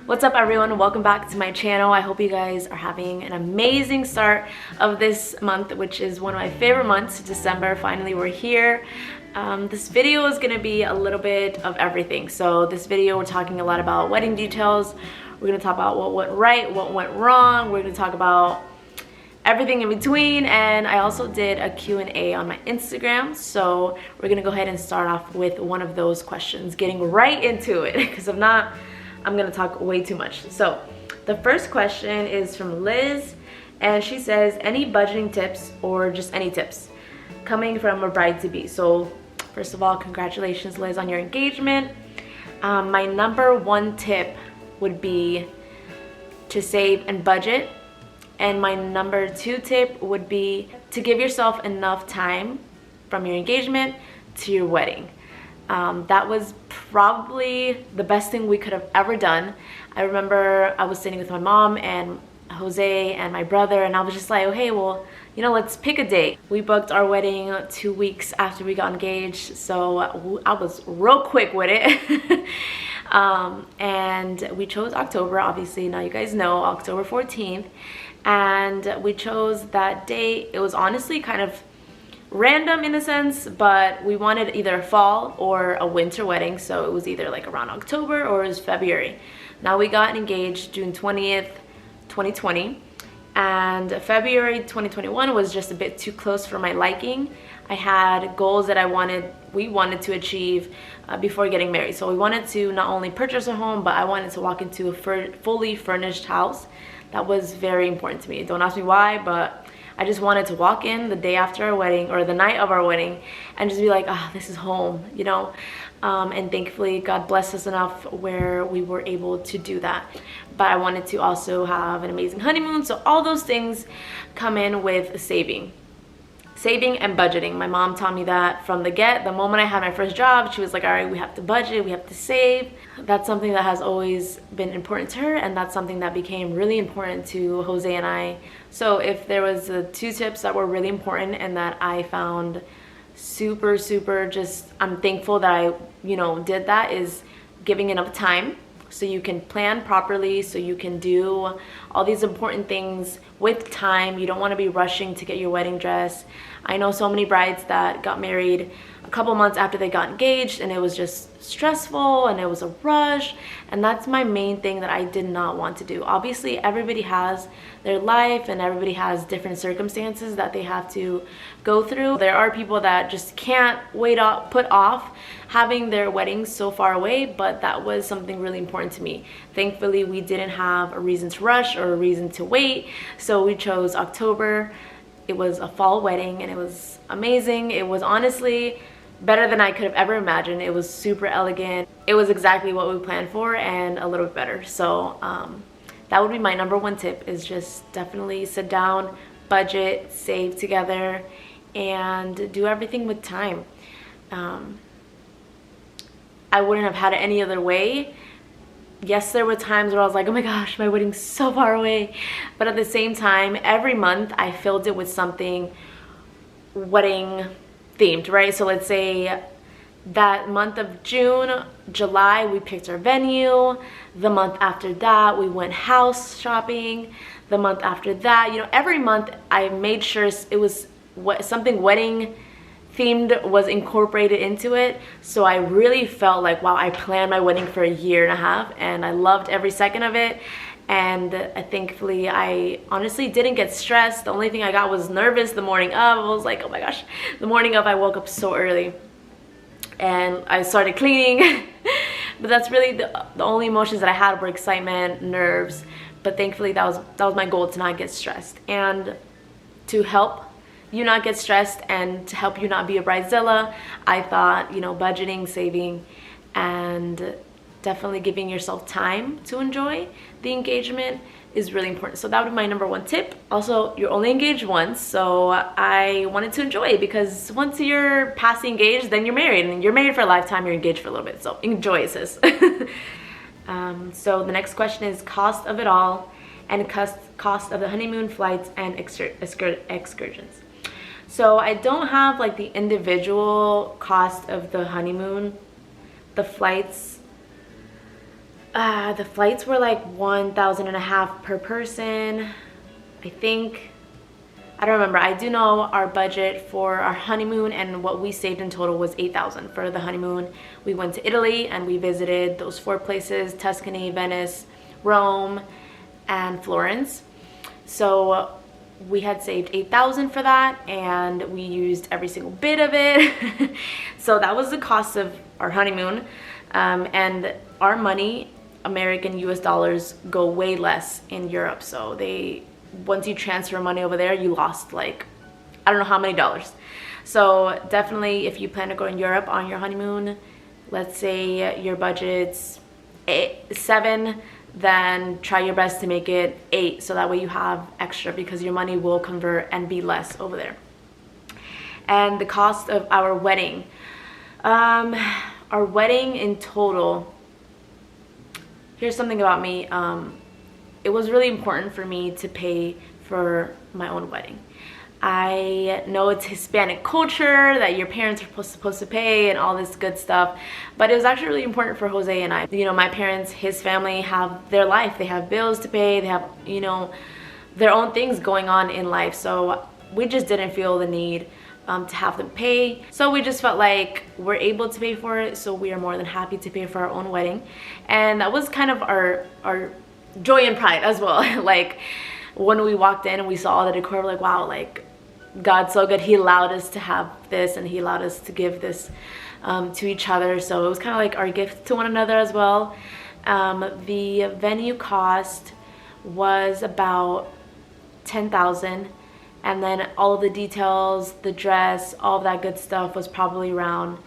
What's up everyone? Welcome back to my channel. I hope you guys are having an amazing start of this month, which is one of my favorite months, December. Finally, we're here. This video is gonna be a little bit of everything. So this video, we're talking a lot about wedding details. We're gonna talk about what went right, what went wrong. We're gonna talk about everything in between, and I also did a Q&A on my Instagram, so we're gonna go ahead and start off with one of those questions, getting right into it, because if not, I'm gonna talk way too much. So the first question is from Liz, and she says, any budgeting tips or just any tips coming from a bride-to-be? So first of all, congratulations Liz on your engagement. My number one tip would be to save and budget. And my number two tip would be to give yourself enough time from your engagement to your wedding. That was probably the best thing we could have ever done. I remember I was sitting with my mom and Jose and my brother, and I was just like, okay, well, you know, let's pick a date. We booked our wedding 2 weeks after we got engaged, so I was real quick with it. And we chose October, obviously, now you guys know, October 14th. And we chose that date. It was honestly kind of random in a sense, but we wanted either a fall or a winter wedding, so it was either like around October or it was February. Now we got engaged June 20th, 2020, and February 2021 was just a bit too close for my liking. I had goals that we wanted to achieve before getting married. So we wanted to not only purchase a home, but I wanted to walk into a fully furnished house. That was very important to me. Don't ask me why, but I just wanted to walk in the day after our wedding or the night of our wedding and just be like, ah, this is home, you know? And thankfully, God blessed us enough where we were able to do that. But I wanted to also have an amazing honeymoon. So all those things come in with saving and budgeting. My mom taught me that from the moment I had my first job. She was like, all right, we have to budget, we have to save. That's something that has always been important to her, and that's something that became really important to Jose and I. So if there was two tips that were really important and that I found super just, I'm thankful that I, you know, did that, is giving enough time so you can plan properly, so you can do all these important things with time. You don't want to be rushing to get your wedding dress. I know so many brides that got married a couple months after they got engaged, and it was just stressful and it was a rush, and that's my main thing that I did not want to do. Obviously, everybody has their life and everybody has different circumstances that they have to go through. There are people that just can't put off having their weddings so far away, but that was something really important to me. Thankfully, we didn't have a reason to rush or a reason to wait, so we chose October. It was a fall wedding and it was amazing. It was honestly better than I could have ever imagined. It was super elegant. It was exactly what we planned for and a little bit better. So that would be my number one tip, is just definitely sit down, budget, save together, and do everything with time. I wouldn't have had it any other way. Yes, there were times where I was like, oh my gosh, my wedding's so far away. But at the same time, every month I filled it with something wedding themed, right? So let's say that month of June, July, we picked our venue. The month after that, we went house shopping. The month after that, you know, every month I made sure it was something wedding themed was incorporated into it. So I really felt like, wow, I planned my wedding for a year and a half, and I loved every second of it. And thankfully, I honestly didn't get stressed. The only thing I got was nervous the morning of. I was like, oh my gosh, the morning of I woke up so early and I started cleaning. But that's really the only emotions that I had were excitement, nerves. But thankfully that was my goal, to not get stressed. And to help you not get stressed and to help you not be a bridezilla, I thought, you know, budgeting, saving, and definitely giving yourself time to enjoy the engagement is really important. So that would be my number one tip. Also, you're only engaged once, so I wanted to enjoy it, because once you're past engaged, then you're married, and you're married for a lifetime, you're engaged for a little bit, so enjoy it, sis. So the next question is cost of it all, and cost of the honeymoon, flights, and excursions. So I don't have like the individual cost of the honeymoon, the flights, The flights were like 1,500 per person, I think. I don't remember. I do know our budget for our honeymoon and what we saved in total was 8,000 for the honeymoon. We went to Italy and we visited those 4 places: Tuscany, Venice, Rome, and Florence. So we had saved 8,000 for that, and we used every single bit of it. So that was the cost of our honeymoon. And our money, American US dollars, go way less in Europe. So once you transfer money over there, you lost like, I don't know how many dollars. So definitely, if you plan to go in Europe on your honeymoon, let's say your budget's 7, then try your best to make it 8, so that way you have extra, because your money will convert and be less over there. And the cost of our wedding. Our wedding in total, here's something about me. It was really important for me to pay for my own wedding. I know it's Hispanic culture that your parents are supposed to pay and all this good stuff, but it was actually really important for Jose and I. You know, my parents, his family have their life. They have bills to pay. They have, you know, their own things going on in life. So we just didn't feel the need to have them pay. So we just felt like we're able to pay for it. So we are more than happy to pay for our own wedding. And that was kind of our joy and pride as well. Like when we walked in and we saw all the decor, we're like, wow, like God's so good. He allowed us to have this, and he allowed us to give this to each other. So it was kind of like our gift to one another as well. The venue cost was about 10,000, and then all of the details, the dress, all of that good stuff was probably around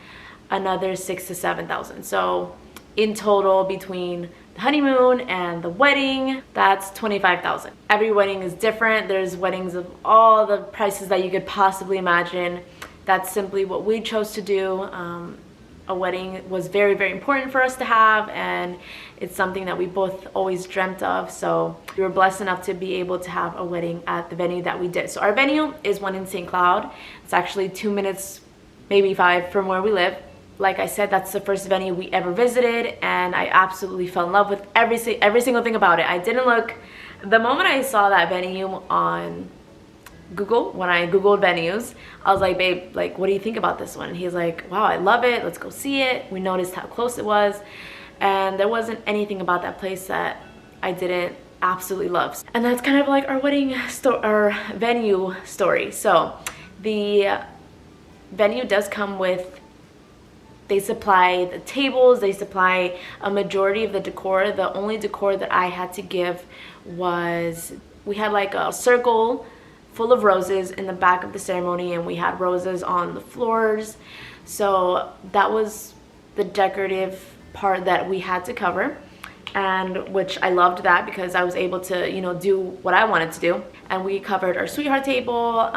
another 6,000 to 7,000. So in total, between the honeymoon and the wedding, that's 25,000. Every wedding is different. There's weddings of all the prices that you could possibly imagine. That's simply what we chose to do. A wedding was very, very important for us to have, and it's something that we both always dreamt of. So we were blessed enough to be able to have a wedding at the venue that we did. So our venue is one in St. Cloud. It's actually 2 minutes, maybe 5 from where we live. Like I said, that's the first venue we ever visited, and I absolutely fell in love with every single thing about it. I didn't look, the moment I saw that venue on Google, when I Googled venues, I was like, babe, like, what do you think about this one? And he's like, wow, I love it. Let's go see it. We noticed how close it was, and there wasn't anything about that place that I didn't absolutely love. And that's kind of like our our venue story. So the venue does come with, they supply the tables, they supply a majority of the decor. The only decor that I had to give was, we had like a circle full of roses in the back of the ceremony, and we had roses on the floors. So that was the decorative part that we had to cover, and which I loved that, because I was able to, you know, do what I wanted to do. And we covered our sweetheart table,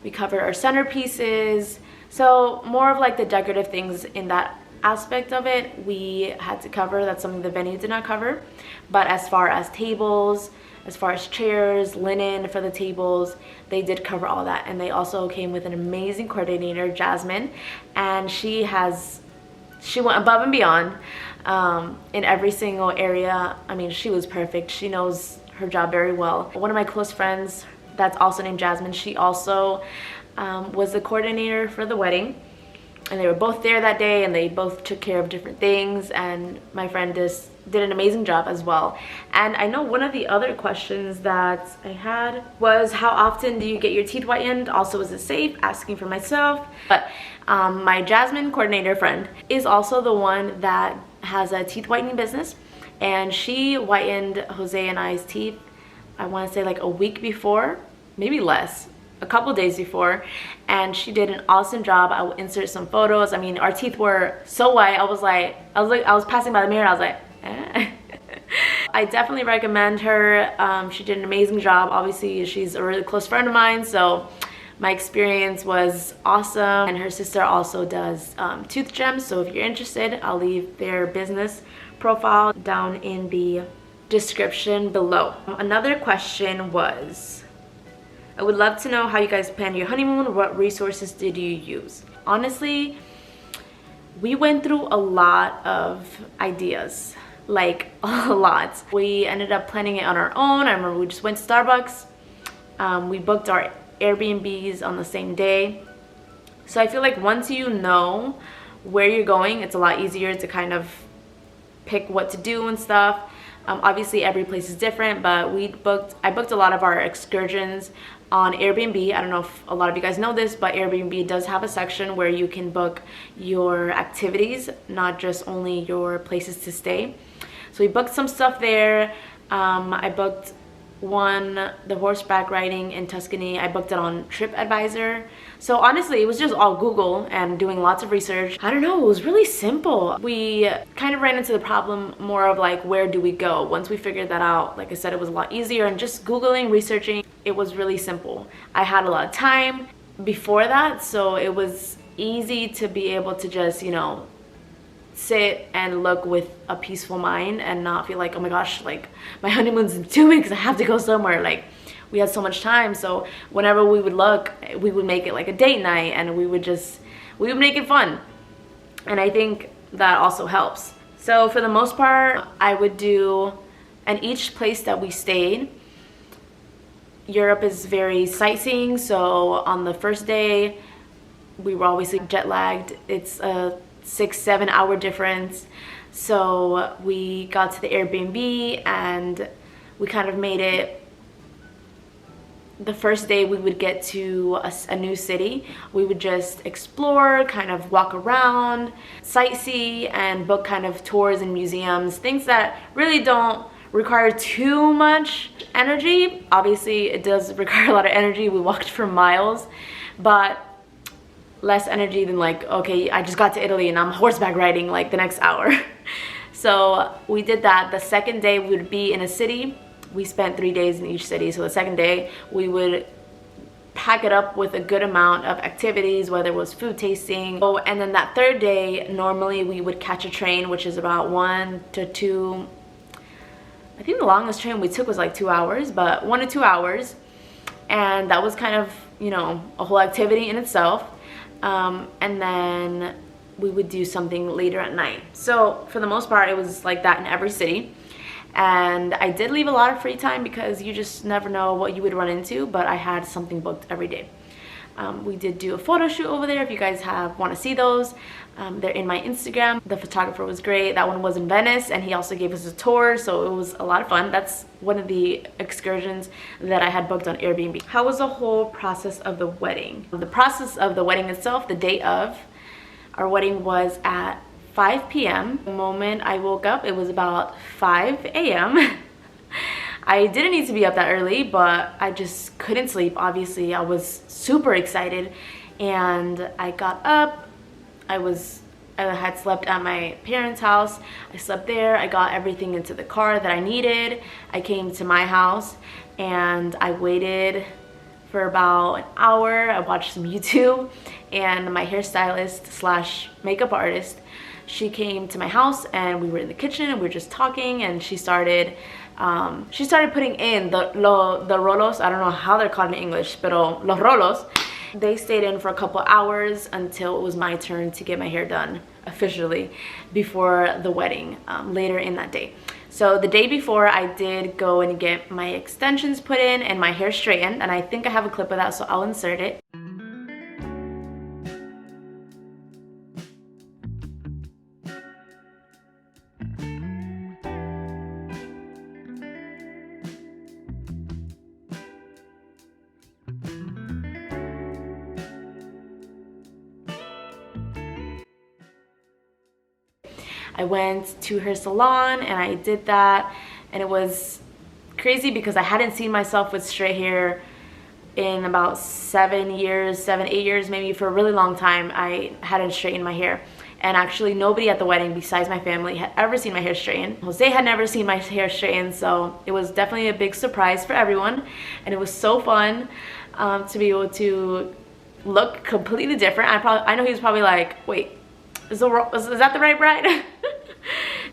we covered our centerpieces. So more of like the decorative things in that aspect of it we had to cover. That's something the venue did not cover. But as far as tables, as far as chairs, linen for the tables, they did cover all that. And they also came with an amazing coordinator, Jasmine, and she went above and beyond in every single area. I mean, she was perfect. She knows her job very well. One of my close friends that's also named Jasmine, she also was the coordinator for the wedding, and they were both there that day, and they both took care of different things, and my friend just did an amazing job as well. And I know one of the other questions that I had was, how often do you get your teeth whitened? Also, is it safe? Asking for myself. But my Jasmine coordinator friend is also the one that has a teeth whitening business, and she whitened Jose and I's teeth, I want to say like a week before, maybe less, a couple days before, and she did an awesome job. I will insert some photos. I mean, our teeth were so white. I was passing by the mirror, I was like, eh. I definitely recommend her. She did an amazing job. Obviously, she's a really close friend of mine, so my experience was awesome. And her sister also does tooth gems, so if you're interested, I'll leave their business profile down in the description below. Another question was, I would love to know how you guys planned your honeymoon. What resources did you use? Honestly, we went through a lot of ideas. like a lot. We ended up planning it on our own. I remember we just went to Starbucks. We booked our Airbnbs on the same day. So I feel like once you know where you're going, it's a lot easier to kind of pick what to do and stuff. Obviously every place is different, but I booked a lot of our excursions on Airbnb. I don't know if a lot of you guys know this, but Airbnb does have a section where you can book your activities, not just only your places to stay. So we booked some stuff there. I booked the horseback riding in Tuscany. I booked it on TripAdvisor. So honestly, it was just all Google and doing lots of research. I don't know, it was really simple. We kind of ran into the problem more of like, where do we go? Once we figured that out, like I said, it was a lot easier, and just Googling, researching, it was really simple. I had a lot of time before that, so it was easy to be able to just, you know, sit and look with a peaceful mind and not feel like, oh my gosh, like my honeymoon's in 2 weeks, I have to go somewhere. Like, we had so much time, so whenever we would look, we would make it like a date night, and we would make it fun. And I think that also helps. So for the most part, I would do, and each place that we stayed, Europe is very sightseeing. So on the first day, we were obviously jet lagged. It's a 6-7 hour difference. So we got to the Airbnb and we kind of made it. The first day we would get to a new city. We would just explore, kind of walk around, sightsee, and book kind of tours and museums, things that really don't require too much energy. Obviously it does require a lot of energy. We walked for miles, but less energy than like, okay, I just got to Italy and I'm horseback riding like the next hour. So we did that. The second day we would be in a city. We spent 3 days in each city. So the second day we would pack it up with a good amount of activities, whether it was food tasting. Oh, and then that third day, normally we would catch a train, which is about 1 to 2, I think the longest train we took was like 2 hours, but 1 to 2 hours. And that was kind of, you know, a whole activity in itself. And then we would do something later at night. So for the most part, it was like that in every city. And I did leave a lot of free time because you just never know what you would run into, but I had something booked every day. We did do a photo shoot over there if you guys want to see those. They're in my Instagram. The photographer was great. That one was in Venice, and he also gave us a tour, so it was a lot of fun. That's one of the excursions that I had booked on Airbnb. How was the whole process of the wedding? The process of the wedding itself, the day of our wedding, was at 5 p.m. The moment I woke up, it was about 5 a.m. I didn't need to be up that early, but I just couldn't sleep. Obviously, I was super excited, and I got up. I had slept at my parents' house. I slept there. I got everything into the car that I needed. I came to my house and I waited for about an hour. I watched some YouTube, and my hairstylist slash makeup artist, she came to my house and we were in the kitchen and we were just talking, and she started putting in the rolos. I don't know how they're called in English, pero los rolos. They stayed in for a couple hours until it was my turn to get my hair done officially before the wedding, later in that day. So the day before, I did go and get my extensions put in and my hair straightened, and I think I have a clip of that, so I'll insert it. I went to her salon and I did that, and it was crazy because I hadn't seen myself with straight hair in about 7, 8 years maybe. For a really long time I hadn't straightened my hair, and actually nobody at the wedding besides my family had ever seen my hair straightened. Jose had never seen my hair straightened, so it was definitely a big surprise for everyone, and it was so fun to be able to look completely different. I know he was probably like, wait, is that the right bride?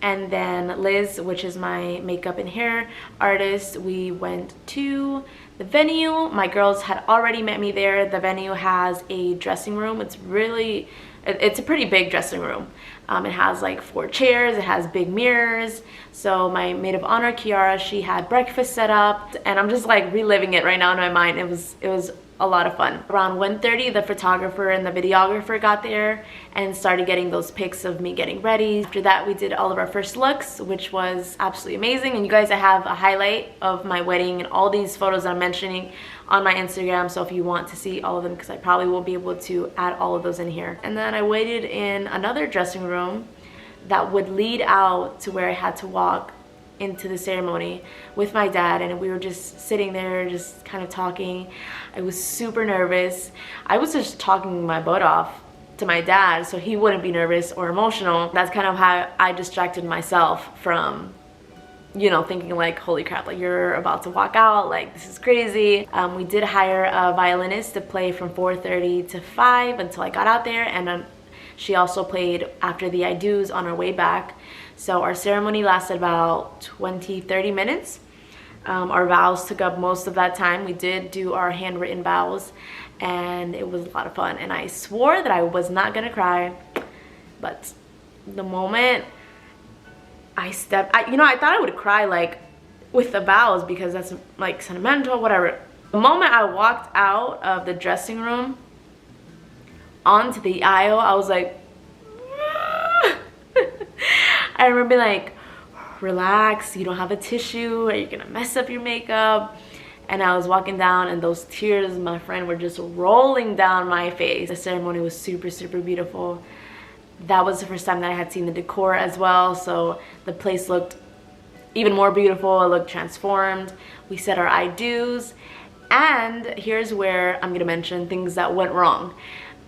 And then Liz, which is my makeup and hair artist, we went to the venue. My girls had already met me there. The venue has a dressing room. It's really It's a pretty big dressing room. It has like 4 chairs, it has big mirrors. So my maid of honor, Kiara, she had breakfast set up, and I'm just like reliving it right now in my mind. It was a lot of fun. Around 1:30, the photographer and the videographer got there and started getting those pics of me getting ready. After that, we did all of our first looks, which was absolutely amazing. And you guys, I have a highlight of my wedding and all these photos that I'm mentioning on my Instagram, so if you want to see all of them, because I probably won't be able to add all of those in here. And then I waited in another dressing room that would lead out to where I had to walk into the ceremony with my dad, and we were just sitting there just kind of talking. I was super nervous. I was just talking my butt off to my dad so he wouldn't be nervous or emotional. That's kind of how I distracted myself from, you know, thinking like, holy crap, like you're about to walk out, like this is crazy. We did hire a violinist to play from 4:30 to 5 until I got out there, and she also played after the I do's on our way back. So our ceremony lasted about 20-30 minutes. Our vows took up most of that time. We did do our handwritten vows, and it was a lot of fun. And I swore that I was not gonna cry, but the moment I stepped, you know, I thought I would cry like with the vows because that's like sentimental, whatever. The moment I walked out of the dressing room onto the aisle, I was like, I remember being like, relax, you don't have a tissue, are you gonna mess up your makeup? And I was walking down, and those tears, my friend, were just rolling down my face. The ceremony was super, super beautiful. That was the first time that I had seen the decor as well, so the place looked even more beautiful. It looked transformed. We said our I do's, and here's where I'm gonna mention things that went wrong.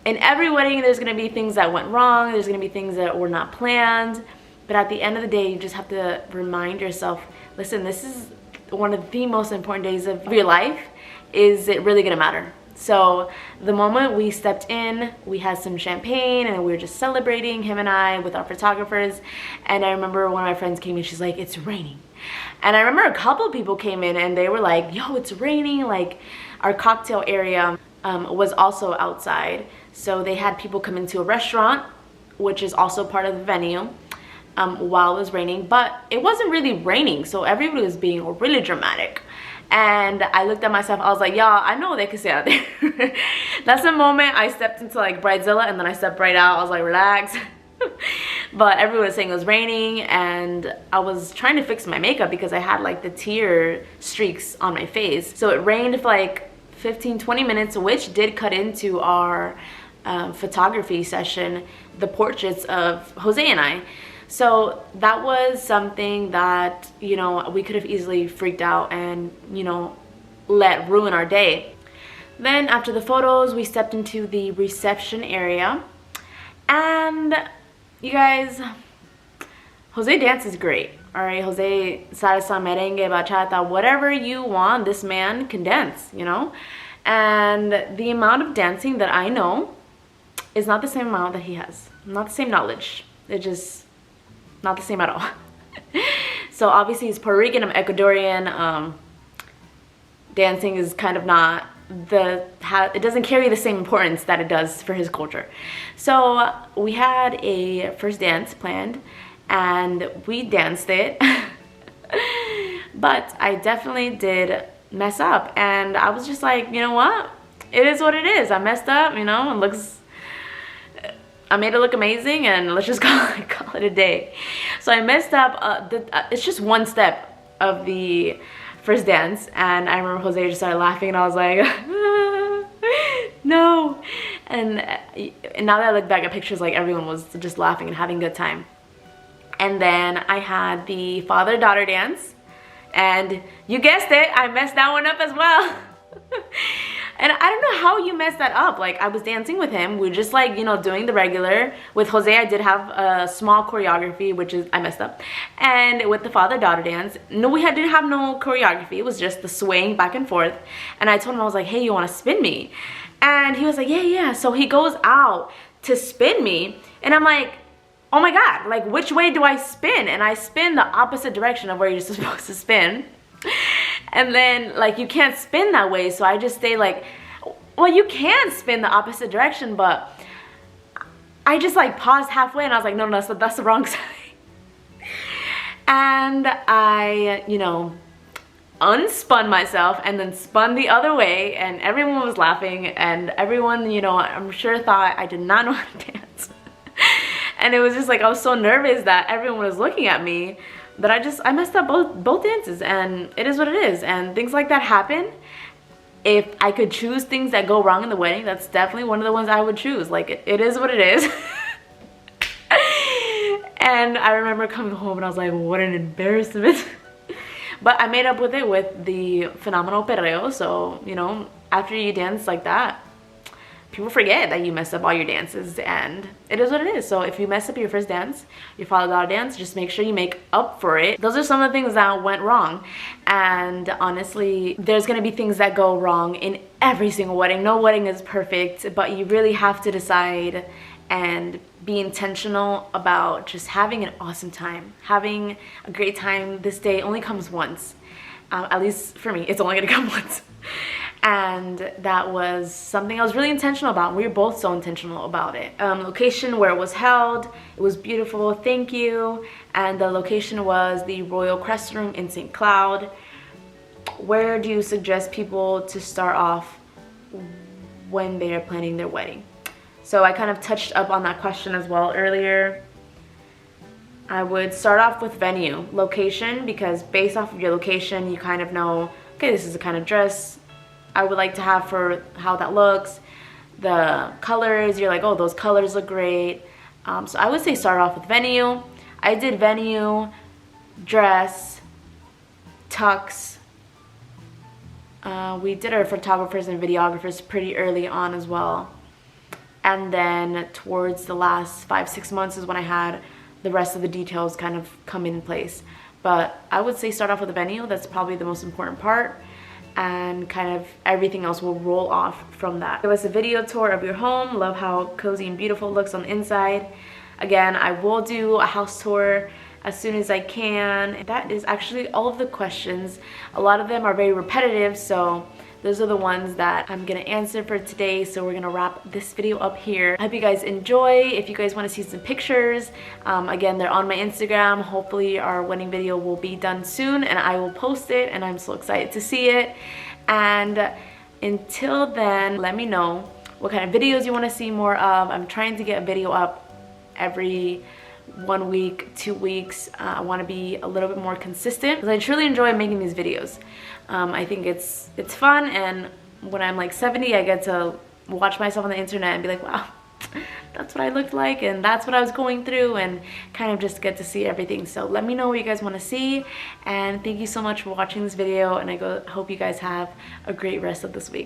In every wedding, there's gonna be things that went wrong, there's gonna be things that were not planned, but at the end of the day, you just have to remind yourself, listen, this is one of the most important days of your life. Is it really gonna matter? So the moment we stepped in, we had some champagne and we were just celebrating, him and I, with our photographers. And I remember one of my friends came in, she's like, it's raining. And I remember a couple people came in and they were like, yo, it's raining. Like, our cocktail area was also outside. So they had people come into a restaurant, which is also part of the venue, while it was raining, but it wasn't really raining. So everybody was being really dramatic. And I looked at myself, I was like, y'all, I know they could stay out there. That's the moment I stepped into like Bridezilla, and then I stepped right out. I was like, relax. But everyone was saying it was raining, and I was trying to fix my makeup because I had like the tear streaks on my face. So it rained for like 15-20 minutes, which did cut into our photography session, the portraits of Jose and I. So that was something that, you know, we could have easily freaked out and, you know, let ruin our day. Then after the photos, we stepped into the reception area, and you guys, Jose dances great. All right, Jose, salsa, merengue, bachata, whatever you want, this man can dance, you know. And the amount of dancing that I know is not the same amount that he has. Not the same knowledge. It just not the same at all. So obviously he's Puerto Rican, I'm Ecuadorian. Dancing is kind of not it doesn't carry the same importance that it does for his culture. So we had a first dance planned and we danced it. But I definitely did mess up, and I was just like, you know what, it is what it is. I messed up, you know, it looks, I made it look amazing, and let's just call it a day. So I messed up. It's just one step of the first dance, and I remember Jose just started laughing, and I was like, no. And now that I look back at pictures, like everyone was just laughing and having a good time. And then I had the father-daughter dance, and you guessed it, I messed that one up as well. And I don't know how you messed that up. Like, I was dancing with him. We were just like, you know, doing the regular. With Jose, I did have a small choreography, which is, I messed up. And with the father-daughter dance, no, we didn't have no choreography. It was just the swaying back and forth. And I told him, I was like, hey, you want to spin me? And he was like, yeah. So he goes out to spin me. And I'm like, oh my God, like, which way do I spin? And I spin the opposite direction of where you're supposed to spin. And then, like, you can't spin that way, so I just stay like, well, you can spin the opposite direction, but I just like paused halfway and I was like, no, that's the wrong side. And I, you know, unspun myself and then spun the other way, and everyone was laughing, and everyone, you know, I'm sure thought I did not know how to dance. And it was just like, I was so nervous that everyone was looking at me that I messed up both dances, and it is what it is, and things like that happen. If I could choose things that go wrong in the wedding, that's definitely one of the ones I would choose. Like, it is what it is. And I remember coming home and I was like, what an embarrassment. But I made up with it with the phenomenal perreo. So, you know, after you dance like that, people forget that you messed up all your dances, and it is what it is. So if you mess up your first dance, your father daughter dance, just make sure you make up for it. Those are some of the things that went wrong. And honestly, there's gonna be things that go wrong in every single wedding. No wedding is perfect, but you really have to decide and be intentional about just having an awesome time. Having a great time. This day only comes once. At least for me, it's only gonna come once. And that was something I was really intentional about. We were both so intentional about it. Location where it was held, it was beautiful, thank you. And the location was the Royal Crest Room in St. Cloud. Where do you suggest people to start off when they are planning their wedding? So I kind of touched up on that question as well earlier. I would start off with venue. Location, because based off of your location, you kind of know, okay, this is the kind of dress I would like to have for how that looks. The colors, you're like, oh, those colors look great. So I would say start off with venue. I did venue, dress, tux. We did our photographers and videographers pretty early on as well. And then towards the last 5-6 months is when I had the rest of the details kind of come in place. But I would say start off with the venue. That's probably the most important part. And kind of everything else will roll off from that. Give us a video tour of your home. Love how cozy and beautiful it looks on the inside. Again, I will do a house tour as soon as I can. That is actually all of the questions. A lot of them are very repetitive, so those are the ones that I'm gonna answer for today. So we're gonna wrap this video up here. I hope you guys enjoy. If you guys wanna see some pictures, again, they're on my Instagram. Hopefully our wedding video will be done soon and I will post it, and I'm so excited to see it. And until then, let me know what kind of videos you wanna see more of. I'm trying to get a video up every 1 week, 2 weeks. I want to be a little bit more consistent because I truly enjoy making these videos. I think it's fun, and when I'm like 70, I get to watch myself on the internet and be like, wow, that's what I looked like, and that's what I was going through, and kind of just get to see everything. So let me know what you guys want to see, and thank you so much for watching this video, and I hope you guys have a great rest of this week.